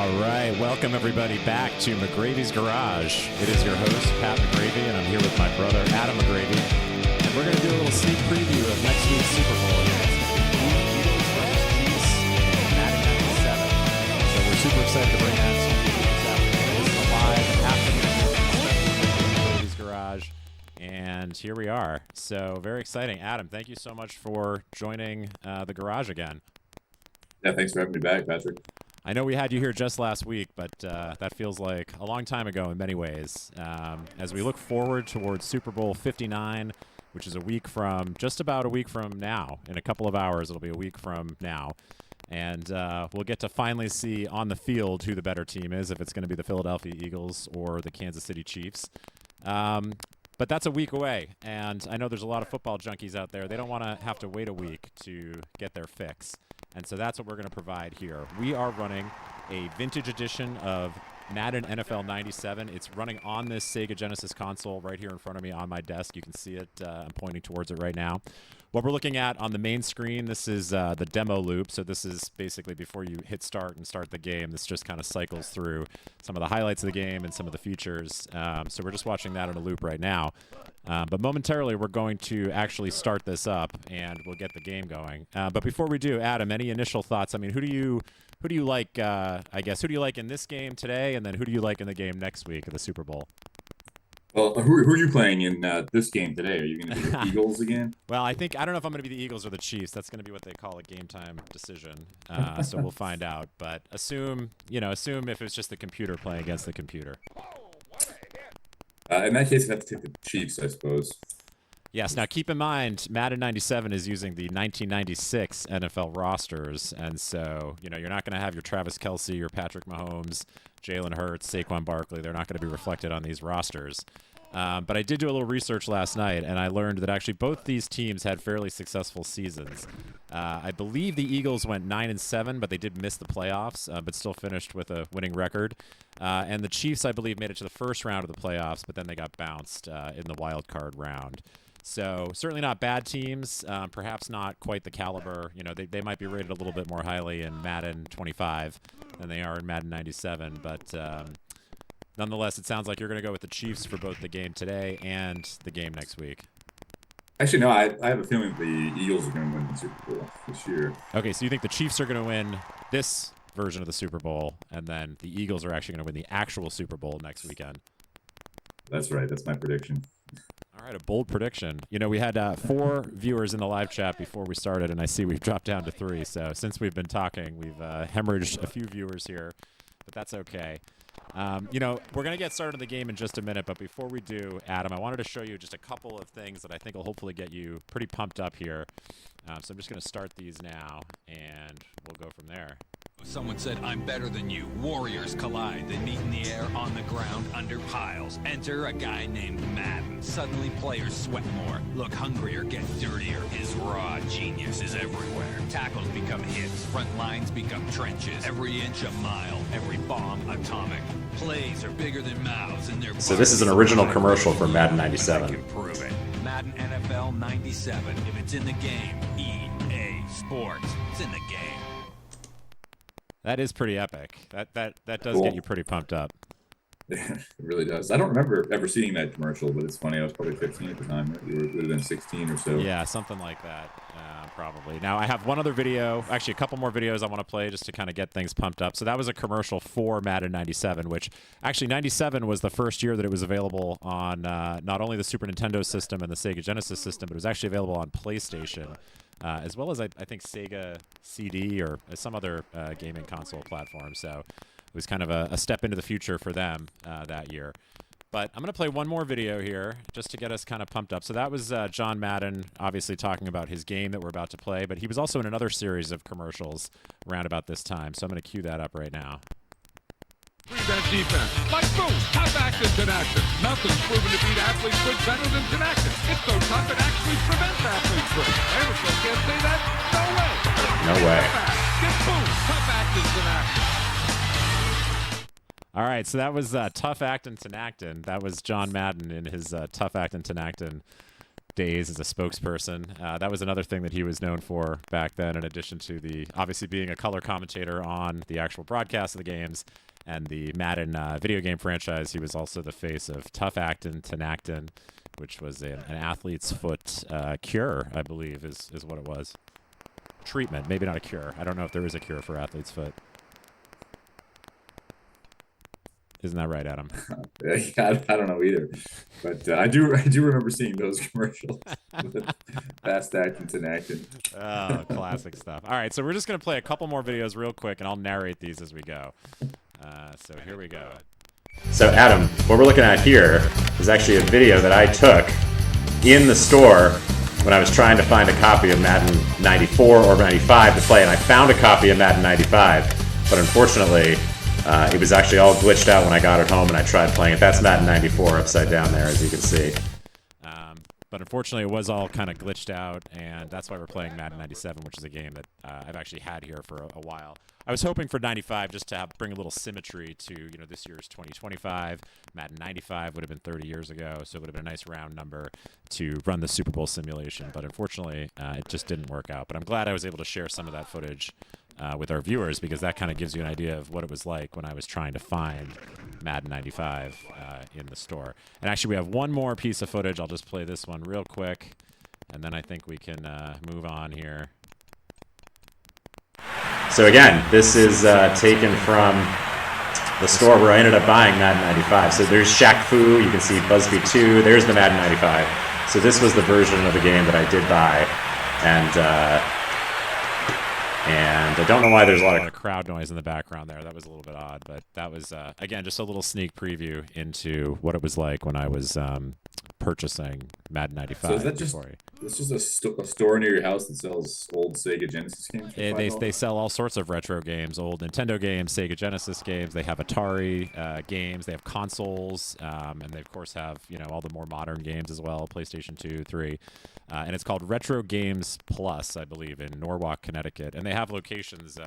All right, welcome everybody back to McGravy's Garage. It is your host, Pat McGravy, and I'm here with my brother, Adam McGravy. And we're going to do a little sneak preview of next week's Super Bowl here. It's going to be the Eagles versus Chiefs in Madden 97. So we're super excited to bring that to you this afternoon. This is a live afternoon McGravy's Garage. And here we are. So very exciting. Adam, thank you so much for joining the garage again. Yeah, thanks for having me back, Patrick. I know we had you here just last week, but that feels like a long time ago in many ways. As we look forward towards Super Bowl 59, which is just about a week from now. In a couple of hours, it'll be a week from now. And we'll get to finally see on the field who the better team is, if it's going to be the Philadelphia Eagles or the Kansas City Chiefs. But that's a week away, and I know there's a lot of football junkies out there. They don't want to have to wait a week to get their fix. And so that's what we're going to provide here. We are running a vintage edition of Madden NFL 97. It's running on this Sega Genesis console right here in front of me on my desk. You can see it. I'm pointing towards it right now. What we're looking at on the main screen, this is the demo loop. So this is basically before you hit start and start the game. This just kind of cycles through some of the highlights of the game and some of the features. So we're just watching that in a loop right now. But momentarily, we're going to actually start this up, and we'll get the game going. But before we do, Adam, any initial thoughts? I mean, who do you like? I guess who do you like in this game today, and then who do you like in the game next week at the Super Bowl? Well, who are you playing in this game today? Are you going to be the Eagles again? Well, I don't know if I'm going to be the Eagles or the Chiefs. That's going to be what they call a game time decision. So we'll find out. But assume if it's just the computer playing against the computer. In that case, I have to take the Chiefs, I suppose. Yes. Now, keep in mind, Madden 97 is using the 1996 NFL rosters, and so you're not going to have your Travis Kelce, your Patrick Mahomes, Jalen Hurts, Saquon Barkley. They're not going to be reflected on these rosters. But I did do a little research last night, and I learned that actually both these teams had fairly successful seasons. I believe the Eagles went 9-7, but they did miss the playoffs, but still finished with a winning record. And the Chiefs, I believe, made it to the first round of the playoffs, but then they got bounced in the wild card round. So certainly not bad teams, perhaps not quite the caliber. They might be rated a little bit more highly in Madden 25 than they are in Madden 97, but nonetheless, it sounds like you're going to go with the Chiefs for both the game today and the game next week. Actually, no, I have a feeling the Eagles are going to win the Super Bowl this year. Okay, so you think the Chiefs are going to win this version of the Super Bowl, and then the Eagles are actually going to win the actual Super Bowl next weekend? That's right. That's my prediction. All right, a bold prediction. We had 4 viewers in the live chat before we started, and I see we've dropped down to 3. So since we've been talking, we've hemorrhaged a few viewers here, but that's okay. We're going to get started in the game in just a minute, but before we do, Adam, I wanted to show you just a couple of things that I think will hopefully get you pretty pumped up here. So I'm just going to start these now, and we'll go from there. Someone said, I'm better than you. Warriors collide. They meet in the air, on the ground, under piles. Enter a guy named Madden. Suddenly players sweat more, look hungrier, get dirtier. His raw genius is everywhere. Tackles become hits. Front lines become trenches. Every inch a mile. Every bomb atomic. Plays are bigger than mouths, and they're... So this is an original commercial for Madden 97. I can prove it. Madden NFL 97. If it's in the game, EA Sports. It's in the game. That is pretty epic. That does Cool. get you pretty pumped up. It really does. I don't remember ever seeing that commercial, but it's funny. I was probably 15 at the time. You would have been 16 or so. Yeah, something like that, probably. Now, I have one other video, actually a couple more videos I want to play just to kind of get things pumped up. So that was a commercial for Madden 97, which actually 97 was the first year that it was available on not only the Super Nintendo system and the Sega Genesis system, but it was actually available on PlayStation. As well as, I think, Sega CD or some other gaming console platform. So it was kind of a step into the future for them that year. But I'm going to play one more video here just to get us kind of pumped up. So that was John Madden, obviously talking about his game that we're about to play. But he was also in another series of commercials around about this time. So I'm going to cue that up right now. Prevent defense. Like boom, tough action, Tenactin. Nothing's proven to beat athlete's foot better than Tenactin. It's so tough it actually prevents athlete's foot. Aerosol can't say that? No way. No way. Get boom, tough action, Tenactin. All right, so that was Tough Actin' Tenactin. That was John Madden in his Tough Actin' Tenactin days as a spokesperson. That was another thing that he was known for back then, in addition to obviously being a color commentator on the actual broadcast of the games and the Madden video game franchise. He was also the face of Tough Actin' Tinactin, which was an athlete's foot cure, I believe, is what it was. Treatment, maybe not a cure. I don't know if there is a cure for athlete's foot. Isn't that right, Adam? I don't know either, but I do remember seeing those commercials. Fast acting, Tinactin. Oh, classic stuff. All right, so we're just going to play a couple more videos real quick, and I'll narrate these as we go. So here we go. So Adam, what we're looking at here is actually a video that I took in the store when I was trying to find a copy of Madden 94 or 95 to play, and I found a copy of Madden 95, but unfortunately, it was actually all glitched out when I got it home and I tried playing it. That's Madden 94 upside down there, as you can see. But unfortunately, it was all kind of glitched out, and that's why we're playing Madden 97, which is a game that I've actually had here for a while. I was hoping for 95 just to bring a little symmetry to this year's 2025. Madden 95 would have been 30 years ago, so it would have been a nice round number to run the Super Bowl simulation. But unfortunately, it just didn't work out. But I'm glad I was able to share some of that footage with our viewers, because that kind of gives you an idea of what it was like when I was trying to find Madden 95 in the store. And actually, we have one more piece of footage. I'll just play this one real quick, and then I think we can move on here. So again, this is taken from the store where I ended up buying Madden 95. So there's Shaq Fu, you can see Busby 2, there's the Madden 95. So this was the version of the game that I did buy, and I don't know why there's a lot of crowd noise in the background there. That was a little bit odd, but that was, again, just a little sneak preview into what it was like when I was purchasing Madden 95. So is that just a store near your house that sells old Sega Genesis games? They sell all sorts of retro games, old Nintendo games, Sega Genesis games. They have Atari games. They have consoles, and they of course have all the more modern games as well, PlayStation 2, 3, and it's called Retro Games Plus, I believe, in Norwalk, Connecticut, and they have locations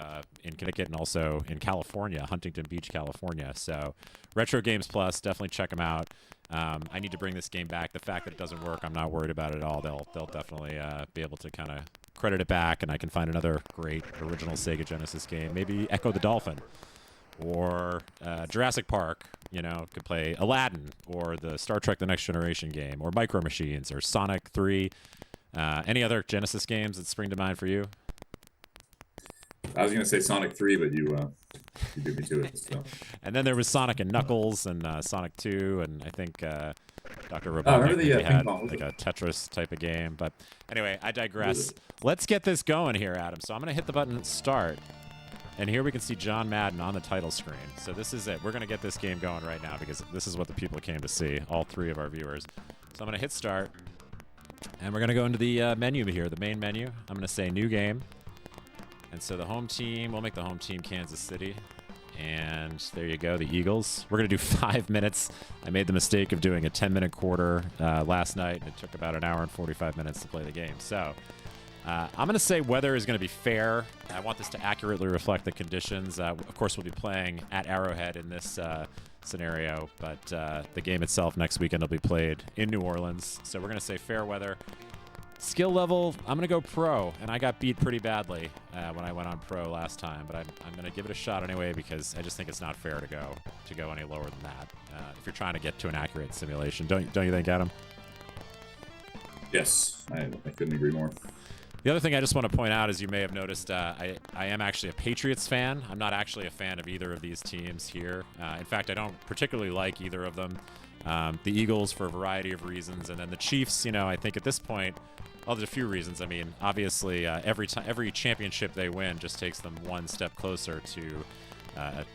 in Connecticut and also in California, Huntington Beach, California. So Retro Games Plus, definitely check them out. I need to bring this game back. The fact that it doesn't work, I'm not worried about it at all. They'll definitely be able to kind of credit it back, and I can find another great original Sega Genesis game. Maybe Echo the Dolphin, or Jurassic Park. Could play Aladdin, or the Star Trek: The Next Generation game, or Micro Machines, or Sonic 3. Any other Genesis games that spring to mind for you? I was going to say Sonic 3, but you beat me to it. So. And then there was Sonic and Knuckles, and Sonic 2, and I think Dr. Robotnik had like a Tetris type of game. But anyway, I digress. Let's get this going here, Adam. So I'm going to hit the button start, and here we can see John Madden on the title screen. So this is it. We're going to get this game going right now, because this is what the people came to see, all three of our viewers. So I'm going to hit start, and we're going to go into the menu here, the main menu. I'm going to say new game. And so the home team, we'll make the home team Kansas City. And there you go, the Eagles. We're going to do 5 minutes. I made the mistake of doing a 10-minute quarter last night, and it took about an hour and 45 minutes to play the game. So I'm going to say weather is going to be fair. I want this to accurately reflect the conditions. Of course, we'll be playing at Arrowhead in this scenario, but the game itself next weekend will be played in New Orleans. So we're going to say fair weather. Skill level, I'm going to go pro, and I got beat pretty badly when I went on pro last time, but I'm going to give it a shot anyway, because I just think it's not fair to go any lower than that if you're trying to get to an accurate simulation. Don't you think, Adam? Yes, I couldn't agree more. The other thing I just want to point out, as you may have noticed, I am actually a Patriots fan. I'm not actually a fan of either of these teams here. In fact, I don't particularly like either of them. The Eagles for a variety of reasons, and then the Chiefs, I think at this point, well, there's a few reasons. I mean, obviously, every championship they win just takes them one step closer to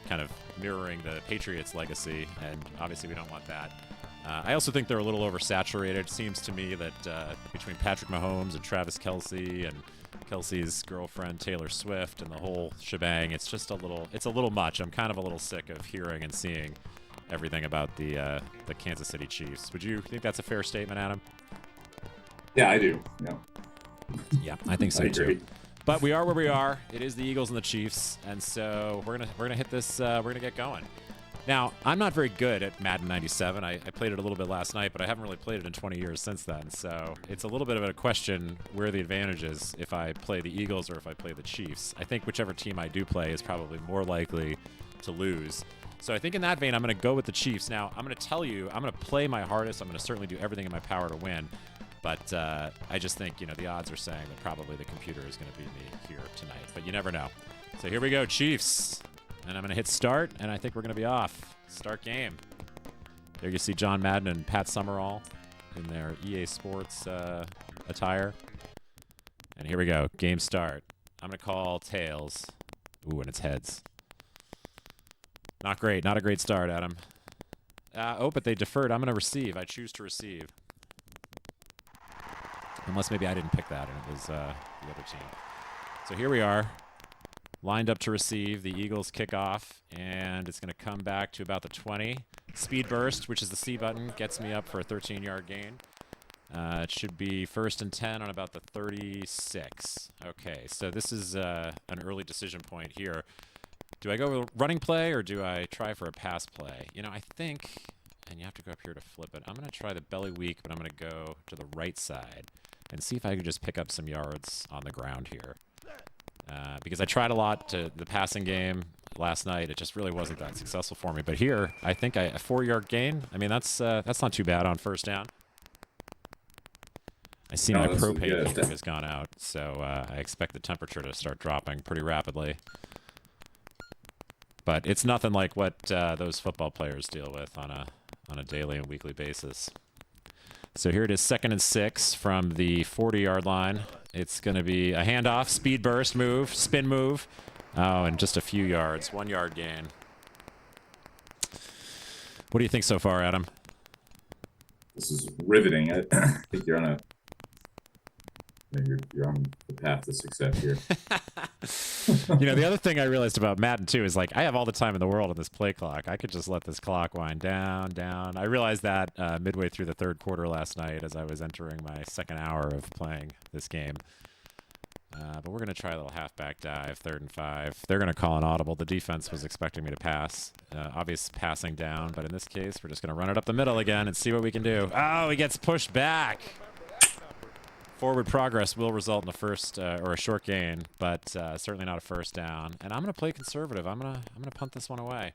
kind of mirroring the Patriots' legacy, and obviously we don't want that. I also think they're a little oversaturated. It seems to me that between Patrick Mahomes and Travis Kelce and Kelce's girlfriend Taylor Swift and the whole shebang, it's a little much. I'm kind of a little sick of hearing and seeing everything about the Kansas City Chiefs. Would you think that's a fair statement, Adam? Yeah, I do. Yeah. Yeah, I think so too. But we are where we are. It is the Eagles and the Chiefs, and so we're gonna hit this. We're gonna get going. Now, I'm not very good at Madden 97. I played it a little bit last night, but I haven't really played it in 20 years since then. So it's a little bit of a question where the advantage is if I play the Eagles or if I play the Chiefs. I think whichever team I do play is probably more likely to lose. So I think in that vein, I'm going to go with the Chiefs. Now, I'm going to tell you, I'm going to play my hardest. I'm going to certainly do everything in my power to win. But I just think, the odds are saying that probably the computer is going to beat me here tonight. But you never know. So here we go, Chiefs. And I'm going to hit start, and I think we're going to be off. Start game. There you see John Madden and Pat Summerall in their EA Sports attire. And here we go. Game start. I'm going to call tails. Ooh, and it's heads. Not great. Not a great start, Adam. But they deferred. I'm going to receive. I choose to receive. Unless maybe I didn't pick that, and it was the other team. So here we are. Lined up to receive. The Eagles kick off, and it's going to come back to about the 20. Speed burst, which is the C button, gets me up for a 13-yard gain. It should be 1st and 10 on about the 36. Okay, so this is an early decision point here. Do I go with running play, or do I try for a pass play? I think, and you have to go up here to flip it, I'm going to try the belly weak, but I'm going to go to the right side and see if I can just pick up some yards on the ground here. Because I tried a lot to the passing game last night. It just really wasn't that successful for me. But here, I think a 4-yard gain. I mean, that's not too bad on first down. I see my propane heater has gone out, so I expect the temperature to start dropping pretty rapidly. But it's nothing like what those football players deal with on a daily and weekly basis. So here it is, 2nd and 6 from the 40-yard line. It's going to be a handoff, speed burst move, spin move. Oh, and just a few yards, 1-yard gain. What do you think so far, Adam? This is riveting. I think you're on the path to success here. The other thing I realized about Madden, too, is I have all the time in the world on this play clock. I could just let this clock wind down. I realized that midway through the third quarter last night as I was entering my second hour of playing this game. But we're going to try a little halfback dive, 3rd and 5. They're going to call an audible. The defense was expecting me to pass. Obvious passing down, but in this case, we're just going to run it up the middle again and see what we can do. Oh, he gets pushed back. Forward progress will result in a first or a short gain, but certainly not a first down. And I'm going to play conservative. I'm going to punt this one away.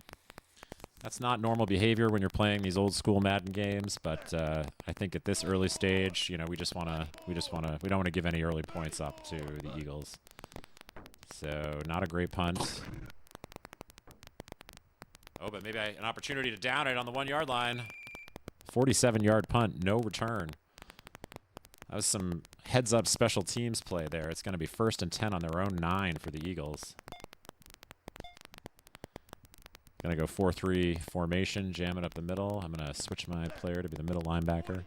That's not normal behavior when you're playing these old school Madden games, but I think at this early stage, we don't want to give any early points up to the Eagles. So not a great punt. Oh, but maybe an opportunity to down it on the 1-yard line. 47-yard punt, no return. That was some heads-up special teams play there. It's going to be 1st and 10 on their own 9 for the Eagles. Going to go 4-3 formation, jam it up the middle. I'm going to switch my player to be the middle linebacker.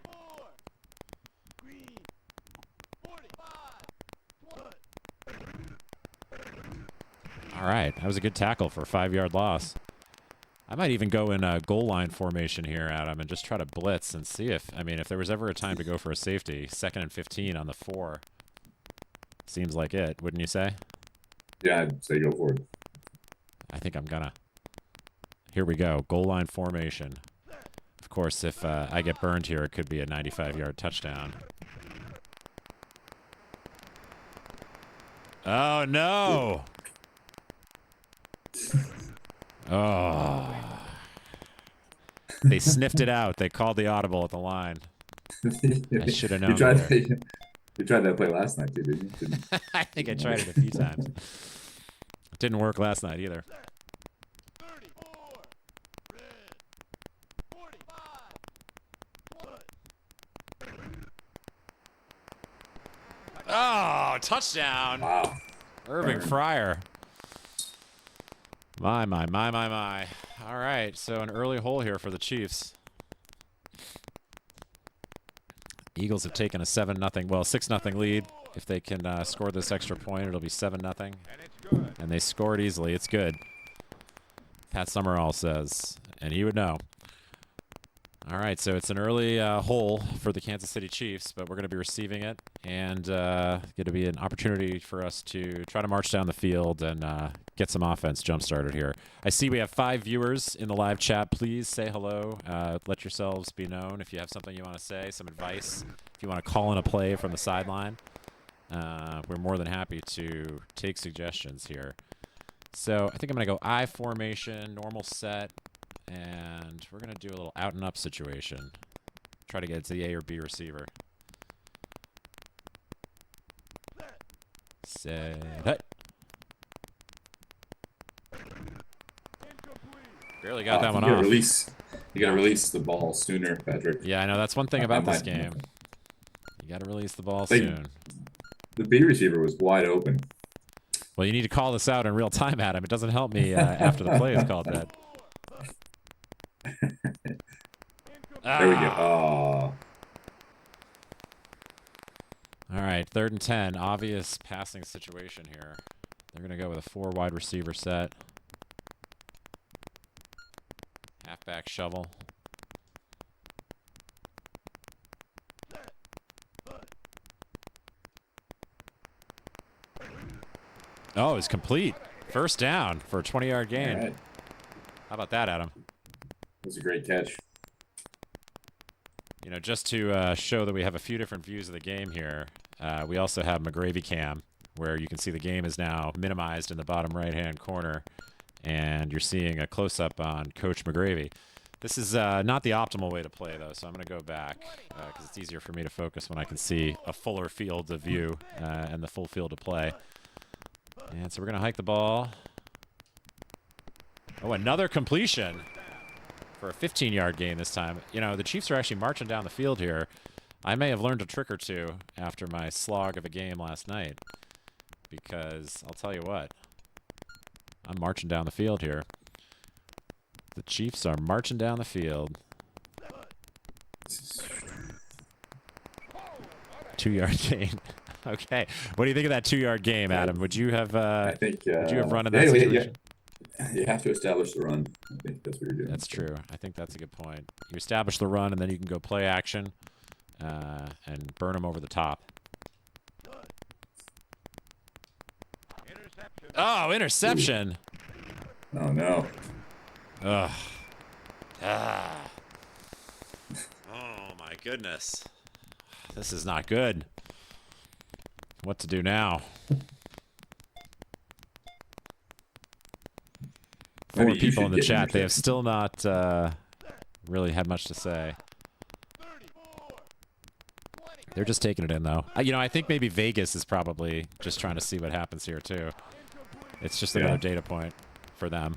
All right, that was a good tackle for a 5-yard loss. I might even go in a goal line formation here, Adam, and just try to blitz and see if there was ever a time to go for a safety, 2nd and 15 on the 4. Seems like it, wouldn't you say? Yeah, I'd say go for it. I think I'm gonna. Here we go, goal line formation. Of course, if I get burned here, it could be a 95-yard touchdown. Oh, no! Oh. They sniffed it out. They called the audible at the line. I should have known. You tried that play last night, too, didn't you? I think I tried it a few times. Didn't work last night either. Oh, touchdown. Wow. Irving Fryer. My. All right, so an early hole here for the Chiefs. Eagles have taken a 6-0 lead. If they can score this extra point, it'll be 7-0. And they scored easily. It's good. Pat Summerall says, and he would know. All right, so it's an early hole for the Kansas City Chiefs, but we're going to be receiving it, and going to be an opportunity for us to try to march down the field and get some offense jump-started here. I see we have 5 viewers in the live chat. Please say hello. Let yourselves be known if you have something you want to say, some advice. If you want to call in a play from the sideline, we're more than happy to take suggestions here. So I think I'm going to go I formation, normal set, and we're going to do a little out and up situation. Try to get it to the A or B receiver. Set. Hut. Barely got that one off. You gotta release the ball sooner, Patrick. Yeah, I know. That's one thing about this game. You got to release the ball soon. The B receiver was wide open. Well, you need to call this out in real time, Adam. It doesn't help me after the play is called dead. There we go. Oh. All right, 3rd and 10. Obvious passing situation here. They're going to go with a 4 wide receiver set. Halfback shovel. Oh, it's complete. First down for a 20-yard gain. Right. How about that, Adam? It was a great catch. You know, just to show that we have a few different views of the game here, we also have McGravy Cam, where you can see the game is now minimized in the bottom right-hand corner, and you're seeing a close-up on Coach McGravy. This is not the optimal way to play, though, so I'm going to go back because it's easier for me to focus when I can see a fuller field of view and the full field of play. And so we're going to hike the ball. Oh, another completion for a 15-yard gain this time. You know, the Chiefs are actually marching down the field here. I may have learned a trick or two after my slog of a game last night because I'll tell you what, I'm marching down the field here. The Chiefs are marching down the field. 2-yard gain. Okay. What do you think of that 2-yard game, Adam? Would you have? I think. Would you have run in that situation? You have to establish the run. I think that's what you're doing. That's true. I think that's a good point. You establish the run, and then you can go play action and burn them over the top. Oh, interception! Oh no. Ugh. Ah. Oh my goodness. This is not good. What to do now? Four people in the chat. They have still not really had much to say. They're just taking it in, though. You know, I think maybe Vegas is probably just trying to see what happens here, too. It's just another data point for them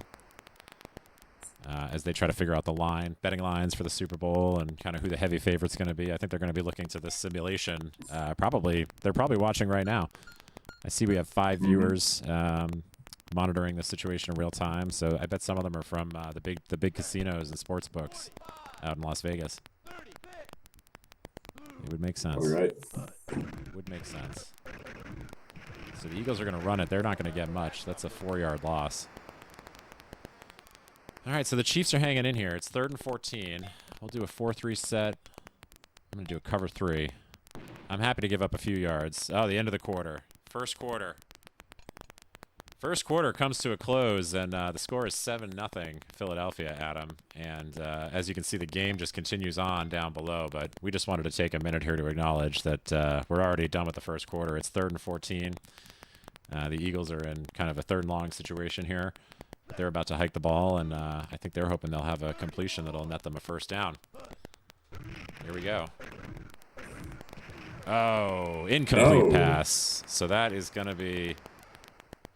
as they try to figure out the line, betting lines for the Super Bowl and kind of who the heavy favorite's going to be. I think they're going to be looking to this simulation. They're probably watching right now. I see we have 5 viewers monitoring the situation in real time, so I bet some of them are from the big casinos and sports books out in Las Vegas. It would make sense. All right. It would make sense. So the Eagles are going to run it. They're not going to get much. That's a 4-yard loss. All right, so the Chiefs are hanging in here. It's 3rd and 14. We'll do a 4-3 set. I'm going to do a cover 3. I'm happy to give up a few yards. Oh, the end of the quarter. First quarter. First quarter comes to a close, and the score is 7-0 Philadelphia, Adam. And as you can see, the game just continues on down below. But we just wanted to take a minute here to acknowledge that we're already done with the first quarter. It's 3rd and 14. The Eagles are in kind of a 3rd and long situation here. They're about to hike the ball, and I think they're hoping they'll have a completion that'll net them a first down. Here we go. Oh, incomplete pass. So that is going to be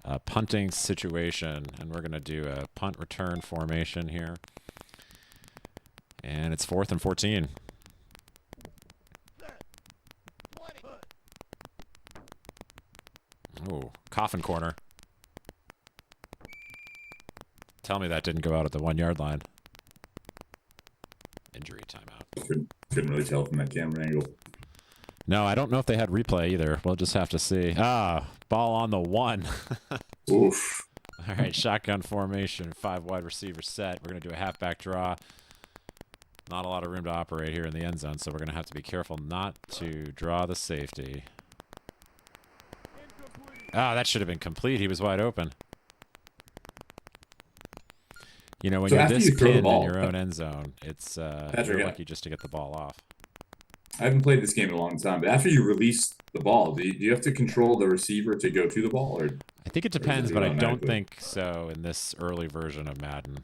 a punting situation, and we're going to do a punt return formation here. And it's 4th and 14. Oh, coffin corner. Tell me that didn't go out at the 1-yard line. Injury timeout. Couldn't really tell from that camera angle. No, I don't know if they had replay either. We'll just have to see. Ball on the 1. Oof. All right, shotgun formation, 5 wide receiver set. We're going to do a halfback draw. Not a lot of room to operate here in the end zone, so we're going to have to be careful not to draw the safety. That should have been complete. He was wide open. You know, when So you're after this you throw the pinned in ball- your own end zone, it's Patrick, you're yeah. lucky just to get the ball off. I haven't played this game in a long time, but after you release the ball, do you have to control the receiver to go to the ball, or I think it does it depends, do but it I don't automatically? think so in this early version of Madden.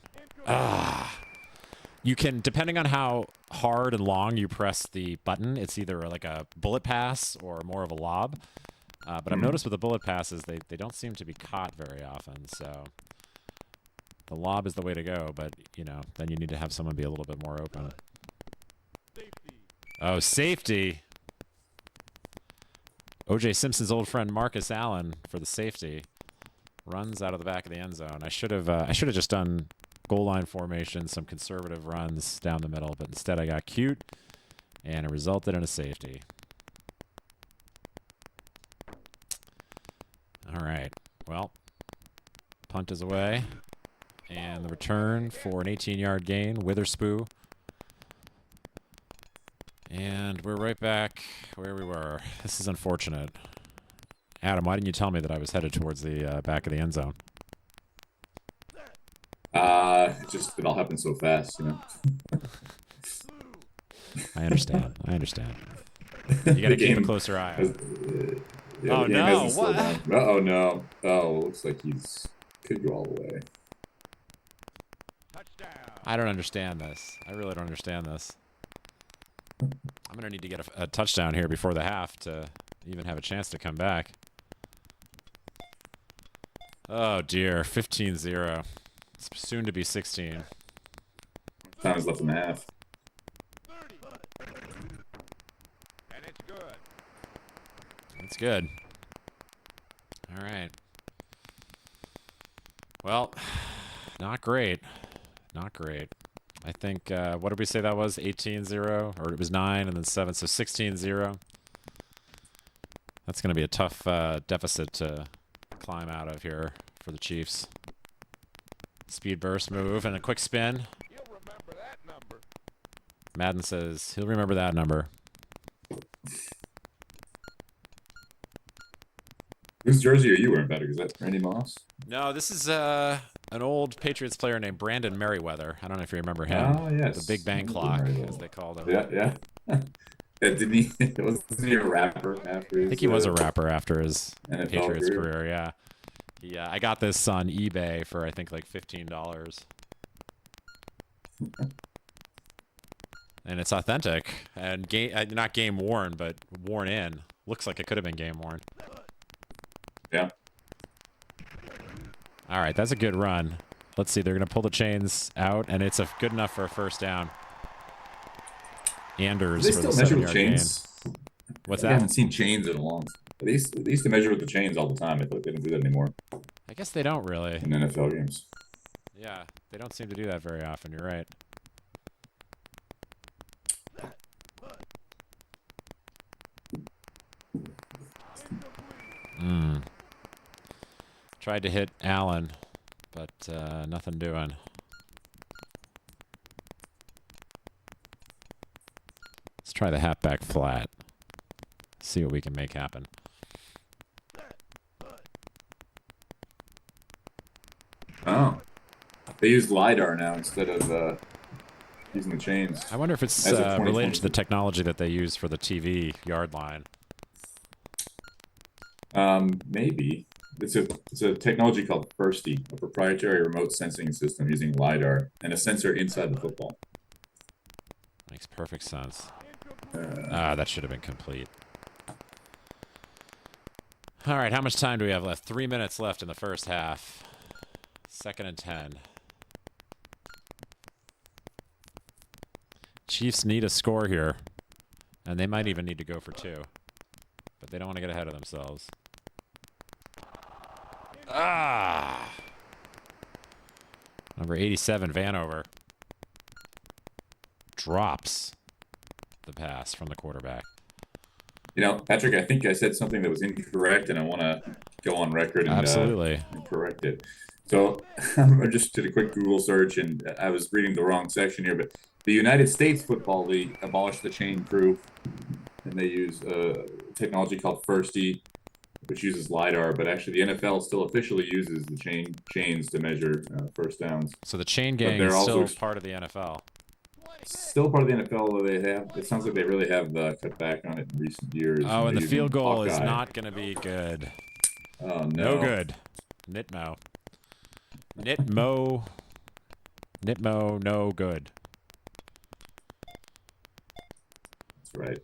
You can, depending on how hard and long you press the button, it's either like a bullet pass or more of a lob. But I've noticed with the bullet passes, they don't seem to be caught very often. So the lob is the way to go, but, you know, then you need to have someone be a little bit more open. Oh, safety. O.J. Simpson's old friend Marcus Allen for the safety. Runs out of the back of the end zone. I should have just done goal line formation, some conservative runs down the middle, but instead I got cute, and it resulted in a safety. All right. Well, punt is away, and the return for an 18-yard gain, Witherspoon. And we're right back where we were. This is unfortunate. Adam, why didn't you tell me that I was headed towards the back of the end zone? It all happened so fast, you know. I understand. I understand. You got to keep a closer eye on it. Yeah, Oh, the game no, hasn't slowed what? down. Oh no! Oh, looks like he's could go all the way. I don't understand this. I really don't understand this. I'm going to need to get a touchdown here before the half to even have a chance to come back. Oh, dear. 15-0. It's soon to be 16. Time is left in the half. And it's good. That's good. All right. Well, not great. Not great. I think, what did we say that was? 18-0? Or it was 9 and then 7, so 16-0. That's going to be a tough deficit to climb out of here for the Chiefs. Speed burst move and a quick spin. He'll remember that number. Madden says he'll remember that number. Whose jersey are you wearing, better? Is that Randy Moss? No, this is an old Patriots player named Brandon Merriweather. I don't know if you remember him. Oh, yes. The Big Bang Clock, as they called him. Yeah. Didn't he? Wasn't he a rapper after his? I think he was a rapper after his NFL Patriots career. career. Yeah. Yeah, I got this on eBay for I think like $15. And it's authentic and not game worn, but worn in. Looks like it could have been game worn. Yeah. All right, that's a good run. Let's see, they're going to pull the chains out, and it's good enough for a first down. Anders They for the still measure with 7-yard gain. chains. What's I that? haven't seen chains in a long. They used to measure with the chains all the time. I feel like they don't do that anymore I guess they don't really. in NFL games. Yeah, they don't seem to do that very often. You're right. Tried to hit Allen, but nothing doing. Let's try the halfback flat. See what we can make happen. Oh, they use LiDAR now instead of using the chains. I wonder if it's As of related to the 2020. technology that they use for the TV yard line. Maybe it's a technology called FIRSTY, a proprietary remote sensing system using LiDAR and a sensor inside the football. Makes perfect sense. That should have been complete. All right, how much time do we have left? 3 minutes left in the first half. 2nd and 10. Chiefs need a score here, and they might even need to go for 2. But they don't want to get ahead of themselves. Number 87, Vanover. Drops the pass from the quarterback. You know, Patrick, I think I said something that was incorrect, and I want to go on record and, Absolutely. And correct it. So I just did a quick Google search, and I was reading the wrong section here, but the United States Football League abolished the chain crew, and they use technology called FIRSTY, which uses LiDAR, but actually the NFL still officially uses the chains to measure first downs. So the chain gang is still part of the NFL. Still part of the NFL, although it sounds like they really have cut back on it in recent years. Oh, and the field goal Hawkeye. is not going to be good. Oh, no. No good. Nitmo, no good. That's right.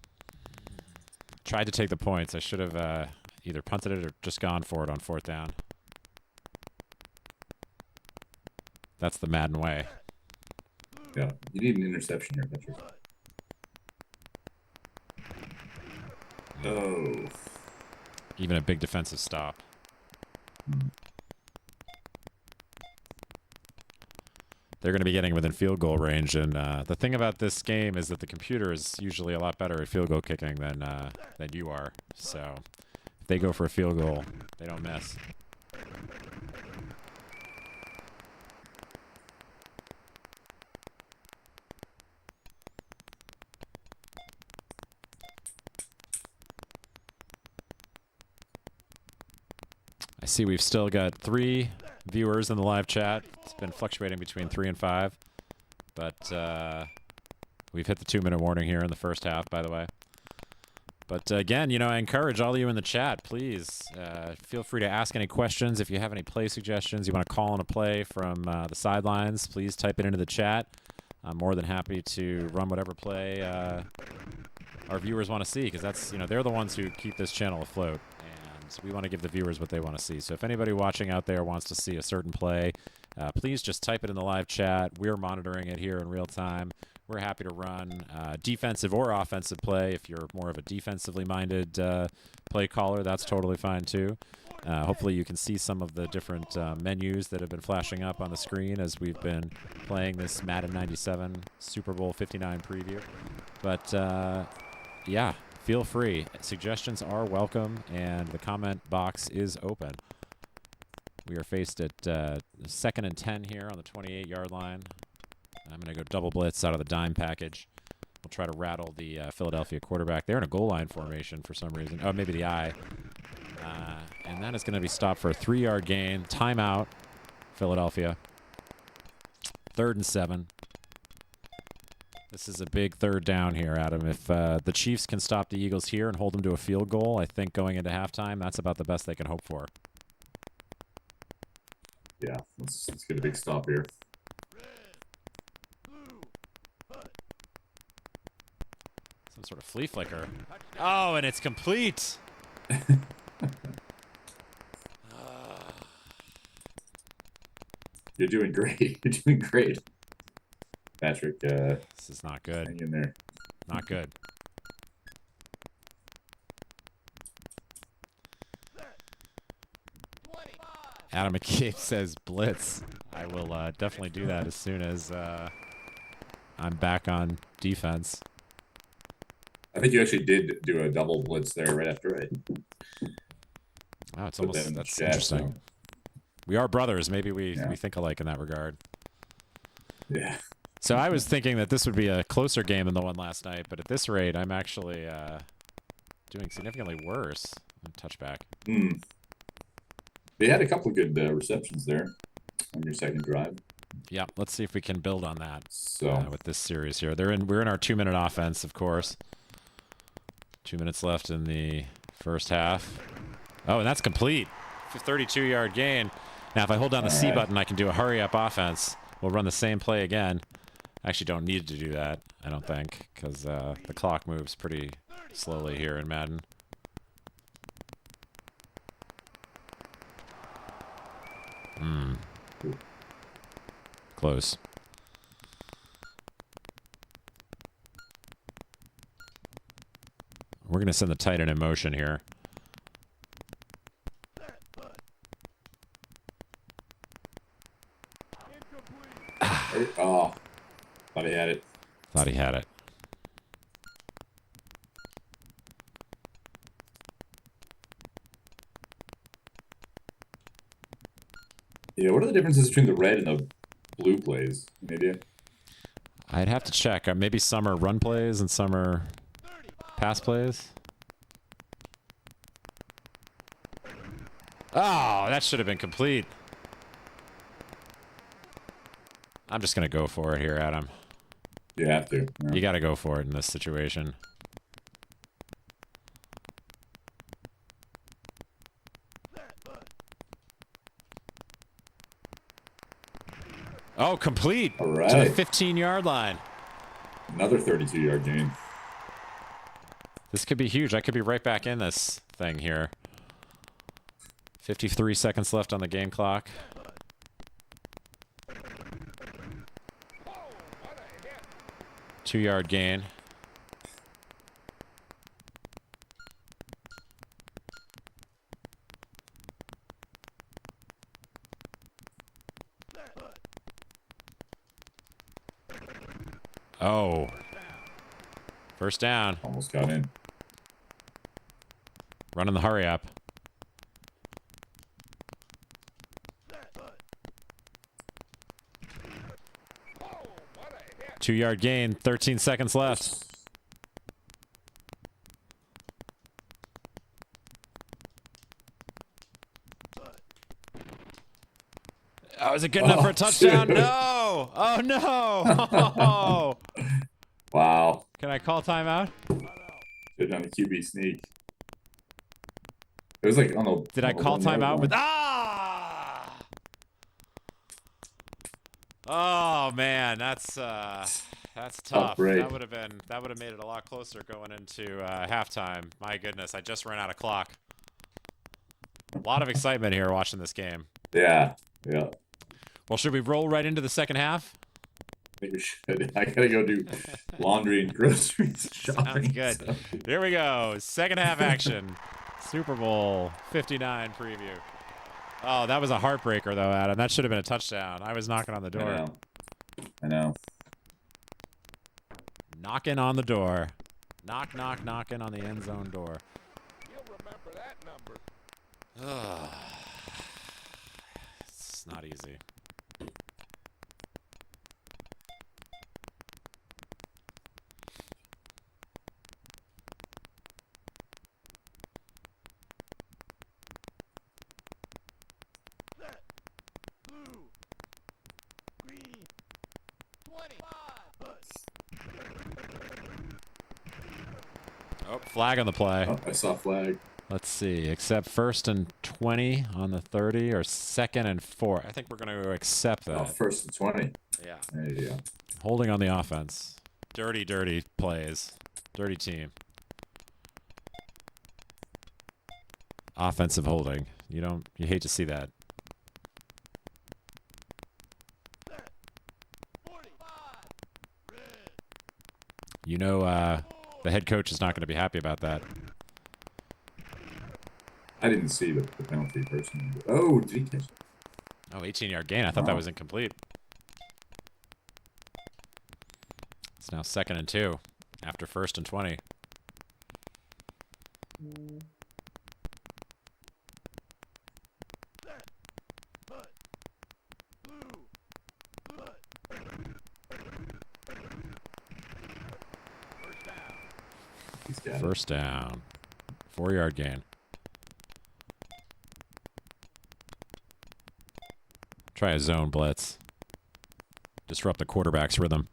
Tried to take the points. I should have either punted it or just gone for it on 4th down. That's the Madden way. Yeah, you need an interception here, Patrick. Oh. Even a big defensive stop. They're going to be getting within field goal range, and the thing about this game is that the computer is usually a lot better at field goal kicking than you are. So if they go for a field goal, they don't miss. I see we've still got 3 viewers in the live chat. It's been fluctuating between 3 and 5, but we've hit the 2-minute warning here in the first half, by the way. But again, I encourage all of you in the chat, please feel free to ask any questions. If you have any play suggestions, you want to call in a play from the sidelines, please type it into the chat. I'm more than happy to run whatever play our viewers want to see, because that's they're the ones who keep this channel afloat. So we want to give the viewers what they want to see. So if anybody watching out there wants to see a certain play, please just type it in the live chat. We're monitoring it here in real time. We're happy to run defensive or offensive play. If you're more of a defensively minded play caller, that's totally fine too. Hopefully you can see some of the different menus that have been flashing up on the screen as we've been playing this Madden 97 Super Bowl 59 preview. But yeah. Feel free. Suggestions are welcome, and the comment box is open. We are faced at 2nd and 10 here on the 28-yard line. I'm going to go double blitz out of the dime package. We'll try to rattle the Philadelphia quarterback. They're in a goal line formation for some reason. Oh, maybe the eye. And that is going to be stopped for a 3-yard gain. Timeout, Philadelphia. 3rd and 7. This is a big 3rd down here, Adam. If the Chiefs can stop the Eagles here and hold them to a field goal, I think going into halftime, that's about the best they can hope for. Yeah, let's get a big stop here. Some sort of flea flicker. Oh, and it's complete. You're doing great. You're doing great. Patrick, this is not good. Hang in there. Not good. Adam McCabe says blitz. I will definitely do that as soon as I'm back on defense. I think you actually did do a double blitz there right after it. Oh, it's almost that's interesting. We are brothers. Maybe we think alike in that regard. Yeah. So I was thinking that this would be a closer game than the one last night, but at this rate, I'm actually doing significantly worse on touchback. They had a couple of good receptions there on your second drive. Yeah, let's see if we can build on that. So with this series here, we're in our 2-minute offense, of course. 2 minutes left in the first half. Oh, and that's complete. 32-yard gain. Now, if I hold down the C button, I can do a hurry-up offense. We'll run the same play again. I actually don't need to do that, I don't think, because the clock moves pretty slowly here in Madden. Close. We're going to send the tight end in motion here. Oh, thought he had it. Thought he had it. Yeah, what are the differences between the red and the blue plays? Any idea? I'd have to check. Maybe some are run plays and some are pass plays. that should have been complete. I'm just going to go for it here, Adam. You have to. Yeah. You got to go for it in this situation. Oh, complete. All right. To the 15-yard line. Another 32-yard gain. This could be huge. I could be right back in this thing here. 53 seconds left on the game clock. Two-yard gain. Oh. First down. Almost got in. Running the hurry up. Two-yard gain, 13 seconds left. Oh, is it good enough for a touchdown? Dude. No! Oh, no! Wow. Can I call timeout? Should have done a QB sneak. It was like on the. Did I call timeout with... Ah! Oh, man, that's tough. break. That would have made it a lot closer going into halftime. My goodness, I just ran out of clock. A lot of excitement here watching this game. Yeah. Yeah. Well, should we roll right into the second half? I think we should. I gotta go do laundry and groceries shopping. Sounds good. So. Here we go. Second half action. Super Bowl 59 preview. Oh, that was a heartbreaker, though, Adam. That should have been a touchdown. I was knocking on the door. I know. Knocking on the door. Knock, knock, knocking on the end zone door. You'll remember that number. It's not easy. Blue. Green. 25. Oh, flag on the play. Oh, I saw flag. Let's see. Accept 1st and 20 on the 30 or 2nd and 4. I think we're going to accept that. Oh, 1st and 20. Yeah. There you go. Holding on the offense. Dirty, dirty plays. Dirty team. Offensive holding. You hate to see that. You know, the head coach is not going to be happy about that. I didn't see the penalty personally. Oh, did he catch it? Oh, 18-yard gain. I thought that was incomplete. It's now 2nd and 2 after 1st and 20. He's got it. First down. 4-yard gain. Try a zone blitz. Disrupt the quarterback's rhythm.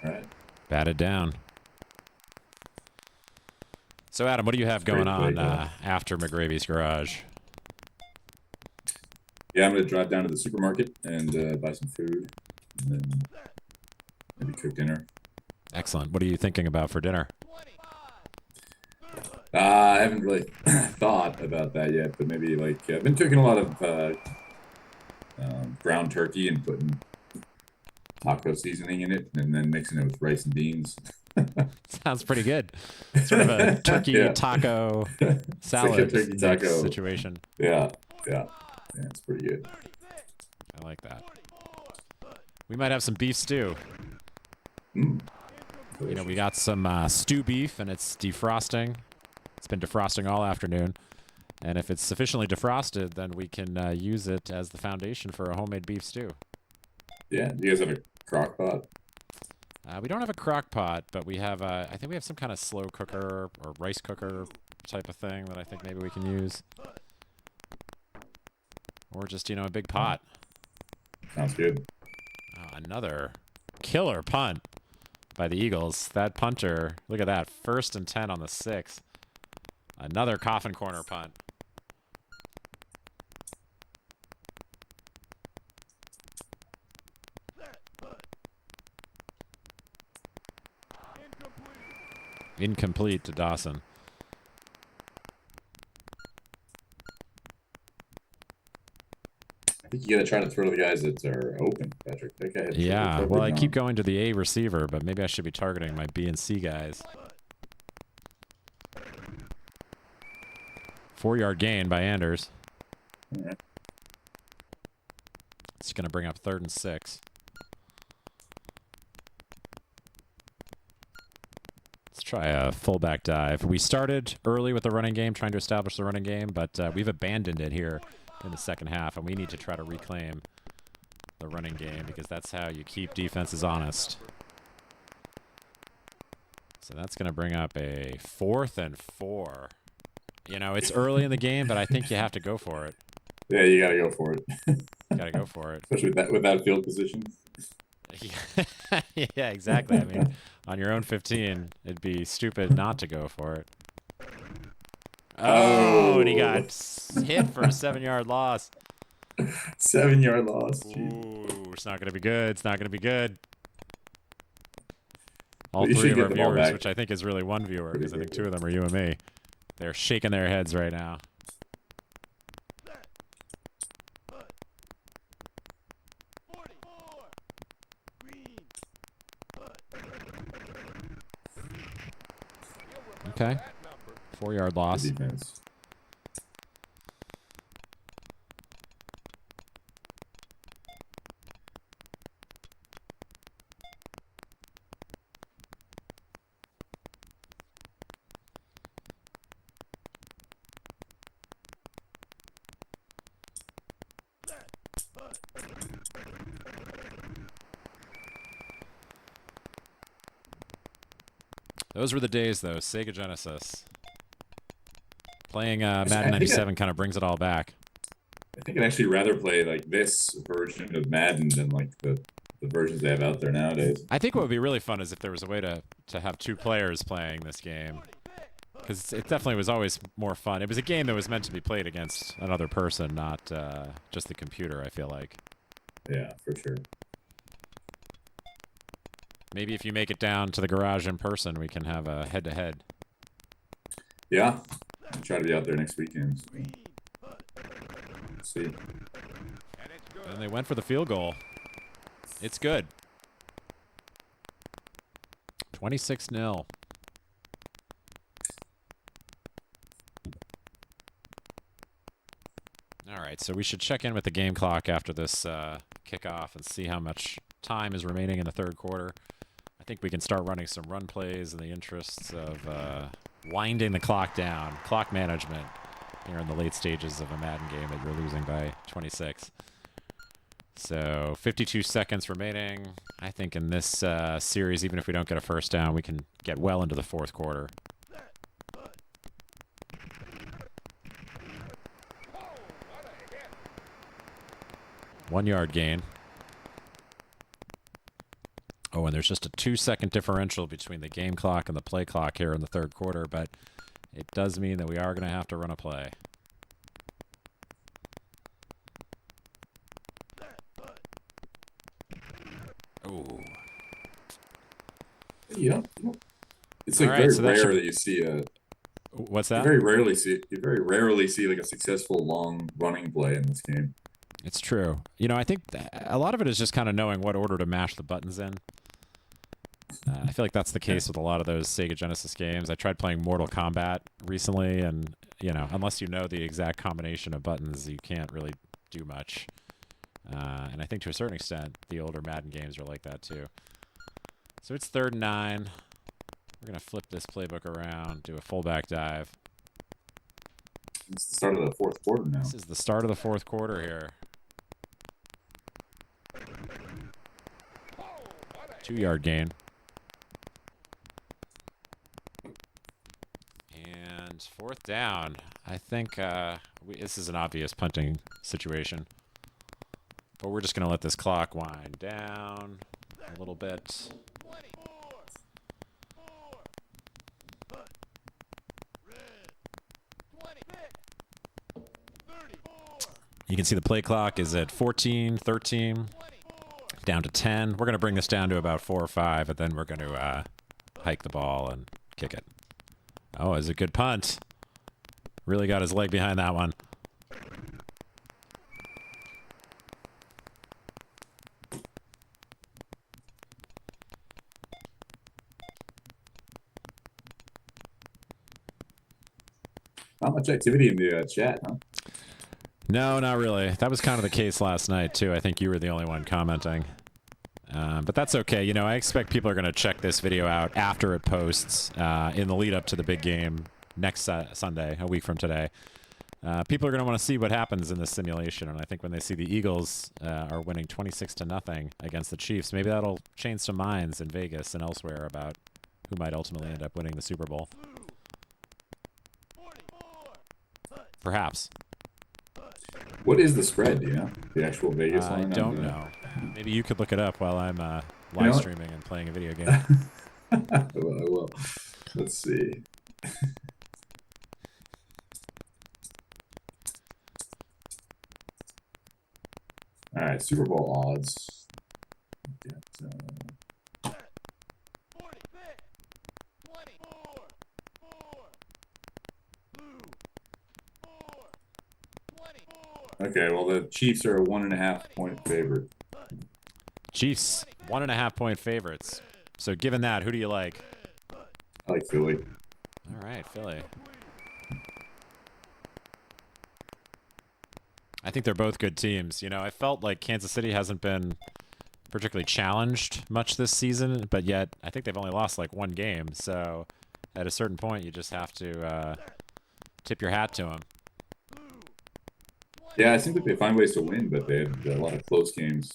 All right. Batted down. So, Adam, what do you have going on after McGravy's Garage? Yeah, I'm going to drive down to the supermarket and buy some food. And then maybe cook dinner. Excellent. What are you thinking about for dinner? I haven't really thought about that yet, but maybe like I've been cooking a lot of ground turkey and putting taco seasoning in it and then mixing it with rice and beans. Sounds pretty good. Sort of a turkey taco salad like a turkey taco situation. Yeah, it's pretty good. I like that. We might have some beef stew. Mm. You know, we got some stew beef, and it's defrosting. It's been defrosting all afternoon. And if it's sufficiently defrosted, then we can use it as the foundation for a homemade beef stew. Yeah, do you guys have a crock pot? We don't have a crock pot, but we have, I think we have some kind of slow cooker or rice cooker type of thing that I think maybe we can use. Or just, a big pot. Sounds good. Another killer punt by the Eagles. That punter, look at that. 1st and 10 on the 6. Another coffin corner punt. Incomplete to Dawson. I think you got to try to throw to the guys that are open, Patrick. That guy Yeah, well, I keep going to the A receiver, but maybe I should be targeting my B and C guys. 4-yard gain by Anders. Right. It's going to bring up 3rd and 6. Let's try a fullback dive. We started early with the running game, trying to establish the running game, but we've abandoned it here in the second half, and we need to try to reclaim the running game because that's how you keep defenses honest. So that's going to bring up a 4th and 4. It's early in the game, but I think you have to go for it. Yeah, you got to go for it. Got to go for it. Especially with that field position. Yeah, exactly. I mean, on your own 15, it'd be stupid not to go for it. Oh, and he got hit for a 7-yard loss. 7-yard loss. Ooh, it's not going to be good. It's not going to be good. All Well, 3 of our the ball viewers, back. which I think is really one viewer, Pretty because I think good. 2 of them are you and me. They're shaking their heads right now. Okay. 4-yard loss. Good defense. Those were the days, though. Sega Genesis. Playing Madden think 97 kind of brings it all back. I think I'd actually rather play like this version of Madden than like the versions they have out there nowadays. I think what would be really fun is if there was a way to have 2 players playing this game. Because it definitely was always more fun. It was a game that was meant to be played against another person, not just the computer, I feel like. Yeah, for sure. Maybe if you make it down to the garage in person, we can have a head-to-head. Yeah, I'll try to be out there next weekend. So. Let's see. And they went for the field goal. It's good. 26-0. All right, so we should check in with the game clock after this kickoff and see how much time is remaining in the 3rd quarter. I think we can start running some run plays in the interests of winding the clock down, clock management here in the late stages of a Madden game that you're losing by 26. So 52 seconds remaining. I think in this series, even if we don't get a first down, we can get well into the 4th quarter. One-yard gain. Oh, and there's just a 2-second differential between the game clock and the play clock here in the 3rd quarter, but it does mean that we are going to have to run a play. Ooh. Yeah. It's like All right, very so that rare should- that you see a. What's You that? very rarely see like a successful long running play in this game. It's true. I think a lot of it is just kind of knowing what order to mash the buttons in. I feel like that's the case with a lot of those Sega Genesis games. I tried playing Mortal Kombat recently, and, unless you know the exact combination of buttons, you can't really do much. And I think to a certain extent, the older Madden games are like that too. So it's 3rd and 9. We're going to flip this playbook around, do a fullback dive. It's the start of the 4th quarter now. This is the start of the 4th quarter here. 2-yard gain. And 4th down. I think this is an obvious punting situation. But we're just going to let this clock wind down a little bit. You can see the play clock is at 14, 13, down to 10. We're going to bring this down to about 4 or 5, and then we're going to hike the ball and kick it. Oh, it's a good punt. Really got his leg behind that one. Not much activity in the chat, huh? No, not really. That was kind of the case last night, too. I think you were the only one commenting. But that's okay. You know, I expect people are going to check this video out after it posts in the lead up to the big game next Sunday, a week from today. People are going to want to see what happens in this simulation. And I think when they see the Eagles are winning 26-0 against the Chiefs, maybe that'll change some minds in Vegas and elsewhere about who might ultimately end up winning the Super Bowl. Perhaps. What is the spread, do you know? The actual Vegas line? I don't know. Maybe you could look it up while I'm live streaming and playing a video game. Well, let's see. All right, Super Bowl odds. Okay, well, the Chiefs are a 1.5 point favorite. Chiefs, 1.5 point favorites. So given that, who do you like? I like Philly. All right, Philly. I think they're both good teams. You know, I felt like Kansas City hasn't been particularly challenged much this season, but yet I think they've only lost like 1 game. So at a certain point, you just have to tip your hat to them. Yeah, it seems like they find ways to win, but they have a lot of close games.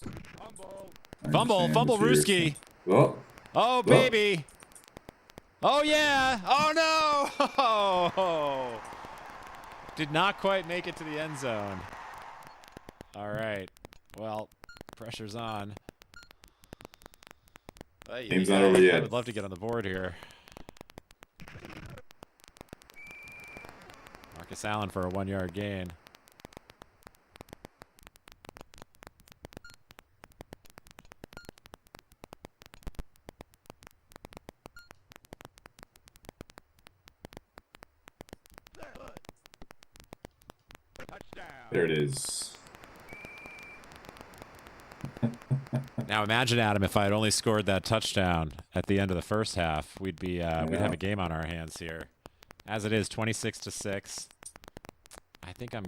Fumble Rooski. Oh, baby. Oh, yeah. Oh, no. Did not quite make it to the end zone. All right. Well, pressure's on. Game's not over yet. I would love to get on the board here. Marcus Allen for a 1-yard gain. There it is. Now imagine, Adam, if I had only scored that touchdown at the end of the first half, we'd be we'd have a game on our hands here. As it is, 26-6. I think I'm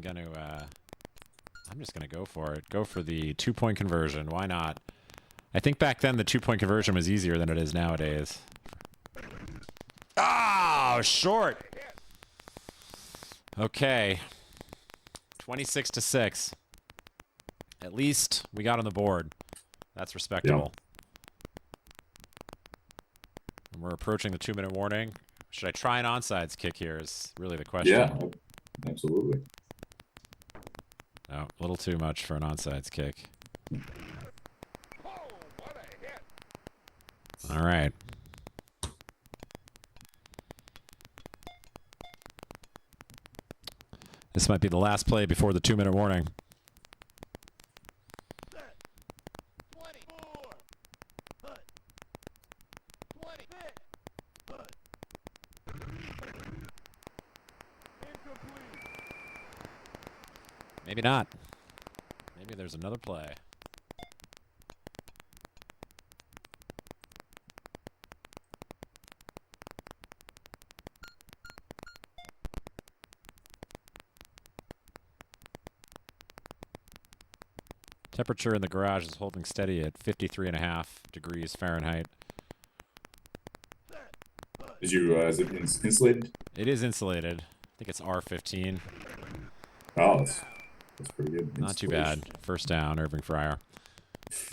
just gonna go for it. Go for the 2-point conversion. Why not? I think back then the 2-point conversion was easier than it is nowadays. Oh, short. Okay. 26-6. At least we got on the board. That's respectable. And we're approaching the 2-minute warning. Should I try an onside kick here is really the question. Yeah, absolutely. No, a little too much for an onside kick. All right. This might be the last play before the 2-minute warning. Maybe not. Maybe there's another play. Temperature in the garage is holding steady at 53.5 degrees Fahrenheit. Is it insulated? It is insulated. I think it's R15. Oh, that's pretty good. Not too bad. First down, Irving Fryer.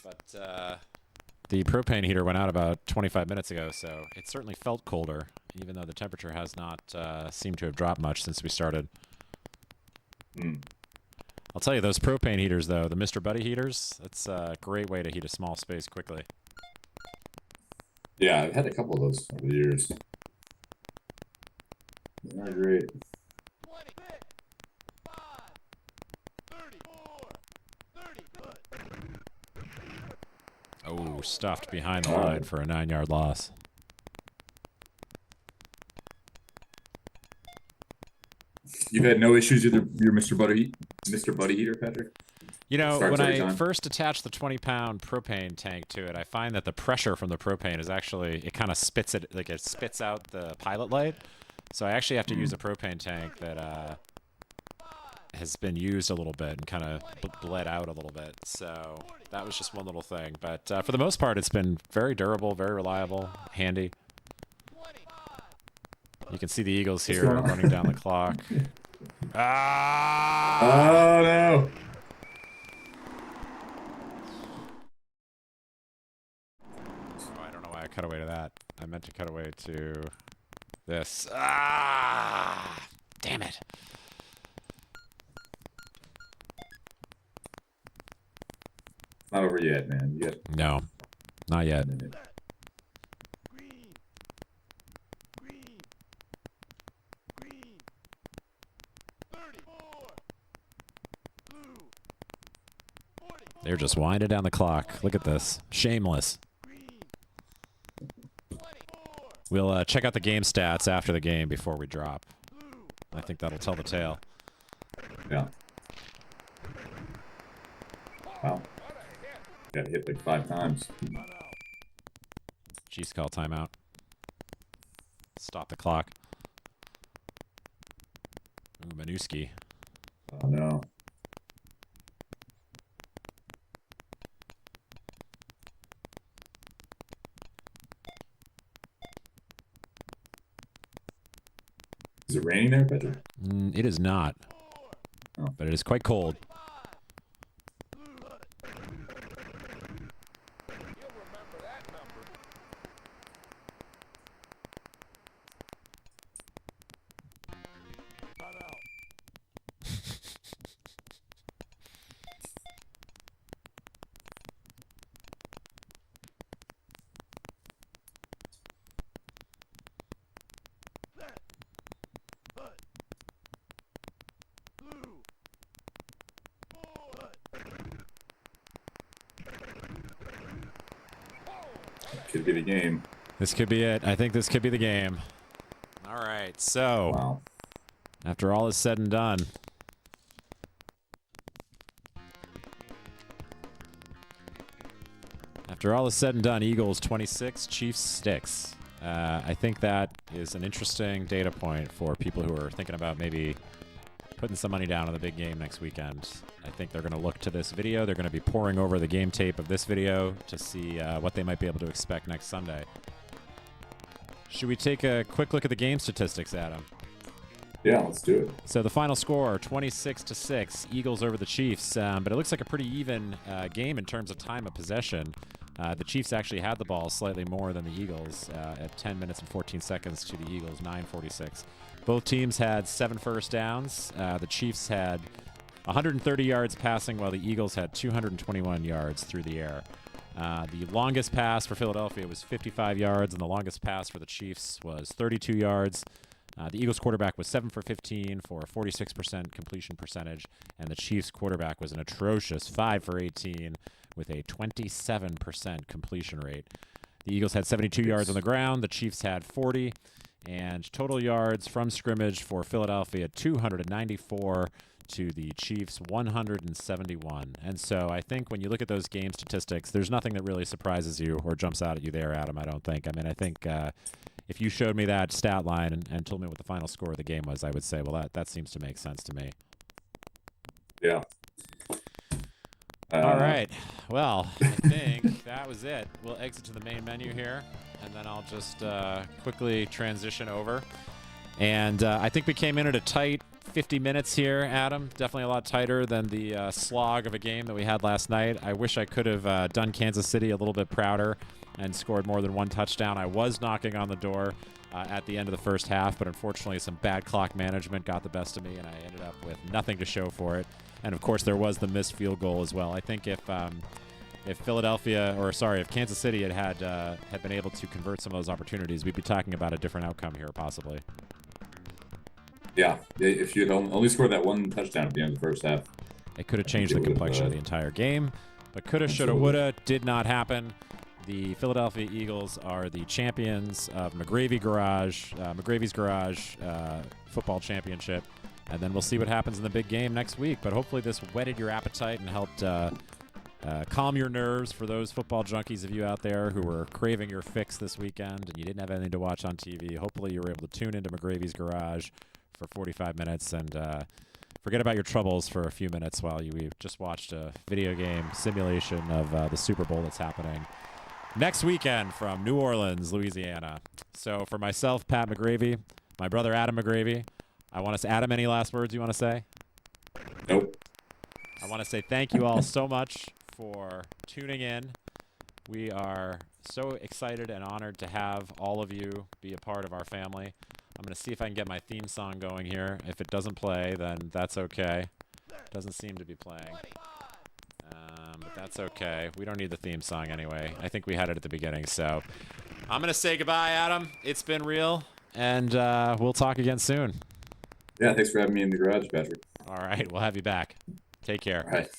But The propane heater went out about 25 minutes ago, so it certainly felt colder, even though the temperature has not seemed to have dropped much since we started. I'll tell you, those propane heaters, though, the Mr. Buddy heaters, that's a great way to heat a small space quickly. Yeah, I've had a couple of those over the years. They're great. Oh, stuffed behind the line for a 9-yard loss. You've had no issues with your Mr. Buddy heater, Patrick? You know, Starts when every I time? first attach the 20-pound propane tank to it, I find that the pressure from the propane is actually, it kind of spits it, like it spits out the pilot light. So I actually have to use a propane tank that has been used a little bit and kind of bled out a little bit. So that was just one little thing. But for the most part, it's been very durable, very reliable, handy. You can see the Eagles here running down the clock. Ah! Oh, no. Oh, I don't know why I cut away to that. I meant to cut away to this. Ah! Damn it. Not over yet, man. You got No, not yet. a minute. They're just winding down the clock. Look at this. Shameless. We'll check out the game stats after the game before we drop. I think that'll tell the tale. Yeah. Wow. Got hit like 5 times. Chiefs call timeout. Stop the clock. Ooh, Manuski. Oh, no. Is it raining there, Patrick? It is not. Oh. But it is quite cold. Could be the game. This could be it. I think this could be the game. All right, so Wow. after all is said and done, Eagles 26, Chiefs 6. I think that is an interesting data point for people who are thinking about maybe putting some money down on the big game next weekend. I think they're going to look to this video. They're going to be poring over the game tape of this video to see what they might be able to expect next Sunday. Should we take a quick look at the game statistics, Adam? Yeah, let's do it. So the final score, 26-6, Eagles over the Chiefs. But it looks like a pretty even game in terms of time of possession. The Chiefs actually had the ball slightly more than the Eagles at 10 minutes and 14 seconds to the Eagles' 9:46. Both teams had 7 first downs. The Chiefs had 130 yards passing, while the Eagles had 221 yards through the air. The longest pass for Philadelphia was 55 yards, and the longest pass for the Chiefs was 32 yards. The Eagles quarterback was 7 for 15 for a 46% completion percentage, and the Chiefs quarterback was an atrocious 5 for 18 with a 27% completion rate. The Eagles had 72 yards on the ground. The Chiefs had 40. And total yards from scrimmage for Philadelphia, 294 to the Chiefs, 171. And so I think when you look at those game statistics, there's nothing that really surprises you or jumps out at you there, Adam, I don't think. I mean, I think if you showed me that stat line and told me what the final score of the game was, I would say, well, that seems to make sense to me. Yeah. All right. Well, I think that was it. We'll exit to the main menu here, and then I'll just quickly transition over. And I think we came in at a tight 50 minutes here, Adam. Definitely a lot tighter than the slog of a game that we had last night. I wish I could have done Kansas City a little bit prouder and scored more than one touchdown. I was knocking on the door at the end of the first half, but unfortunately some bad clock management got the best of me, and I ended up with nothing to show for it. And, of course, there was the missed field goal as well. I think if Kansas City had been able to convert some of those opportunities, we'd be talking about a different outcome here, possibly. Yeah, if you had only scored that one touchdown at the end of the first half, it could have changed the complexion of the entire game. But coulda, shoulda, woulda, did not happen. The Philadelphia Eagles are the champions of McGravey's Garage football championship. And then we'll see what happens in the big game next week. But hopefully this whetted your appetite and helped calm your nerves for those football junkies of you out there who were craving your fix this weekend and you didn't have anything to watch on TV. Hopefully you were able to tune into McGravey's Garage for 45 minutes and forget about your troubles for a few minutes while we just watched a video game simulation of the Super Bowl that's happening next weekend from New Orleans, Louisiana. So for myself, Pat McGravey, my brother Adam McGravey, Adam, any last words you want to say? Nope. I want to say thank you all so much for tuning in. We are so excited and honored to have all of you be a part of our family. I'm going to see if I can get my theme song going here. If it doesn't play, then that's okay. It doesn't seem to be playing. But that's okay. We don't need the theme song anyway. I think we had it at the beginning. So I'm going to say goodbye, Adam. It's been real, and we'll talk again soon. Yeah, thanks for having me in the garage, Patrick. All right. We'll have you back. Take care. All right.